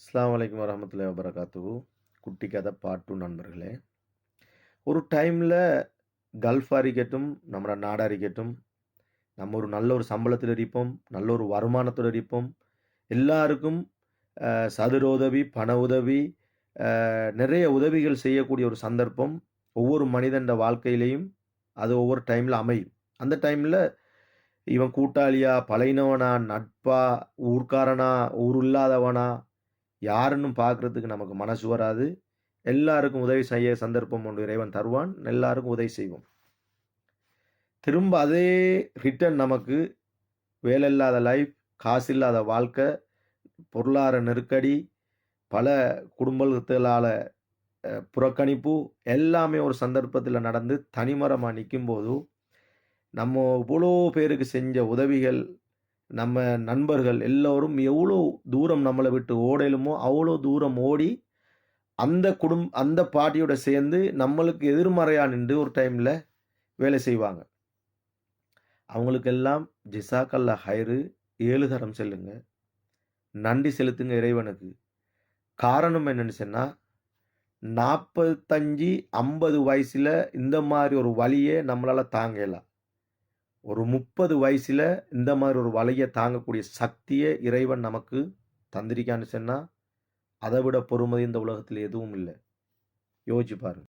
அஸ்ஸலாமு அலைக்கும் வரஹ்மத்துல்லாஹி வபரகாத்துஹு. குட்டி கதை பார்ட் 2 நண்பர்களே. ஒரு டைம்ல கல்ஃபா இருக்கட்டும், நம்மட நாடா இருக்கட்டும், நம்ம ஒரு நல்ல ஒரு சம்பளத்தில இருப்போம். நல்ல ஒரு வருமானத்தோட இருப்போம். எல்லாருக்கும் சதுர உதவி, பண உதவி, நிறைய உதவிகள் செய்யக்கூடிய ஒரு சந்தர்ப்பம் ஒவ்வொரு மனிதன்ட வாழ்க்கையிலயும் அது ஒவ்வொரு டைம்ல அமையும். அந்த டைம்ல இவன் கூட்டாளியா, பழகினவனா, நட்பா, ஊர்க்காரனா, ஊர் இல்லாதவனா, யாருன்னு பார்க்கறதுக்கு நமக்கு மனசு வராது. எல்லாருக்கும் உதவி செய்ய சந்தர்ப்பம் ஒன்று இறைவன் தருவான். எல்லாருக்கும் உதவி செய்வோம். திரும்ப அதே ரிட்டர்ன் நமக்கு வேலை இல்லாத லைஃப், காசு இல்லாத வாழ்க்கை, பொருளாதார நெருக்கடி, பல குடும்பத்தால புறக்கணிப்பு எல்லாமே ஒரு சந்தர்ப்பத்தில நடந்து தனிமரமா நிக்கும்போது, நம்ம இவ்வளோ பேருக்கு செஞ்ச உதவிகள், நம்ம நண்பர்கள் எல்லோரும் எவ்வளோ தூரம் நம்மள விட்டு ஓடலுமோ, அவ்வளோ தூரம் ஓடி அந்த பார்ட்டியோட சேர்ந்து நம்மளுக்கு எதிர்மறையா நின்று ஒரு டைம்ல வேலை செய்வாங்க. அவங்களுக்கெல்லாம் ஜிஸாக்கல்லாஹ் ஹைரு 7 தரம் சொல்லுங்க. நன்றி செலுத்துங்க இறைவனுக்கு. காரணம் என்னன்னு சொன்னா, 45, 50 வயசுல இந்த மாரி ஒரு வலிய நம்மளால தாங்க இயலா. ஒரு 30 வயசுல இந்த மாரி ஒரு வலிய தாங்கக்கூடிய சக்திய இறைவன் நமக்கு தந்திருக்கான்னு சொன்னா, அத விட பொறுமதி இந்த உலகத்துல எதுவும் இல்ல. யோசிச்சு பாருங்க.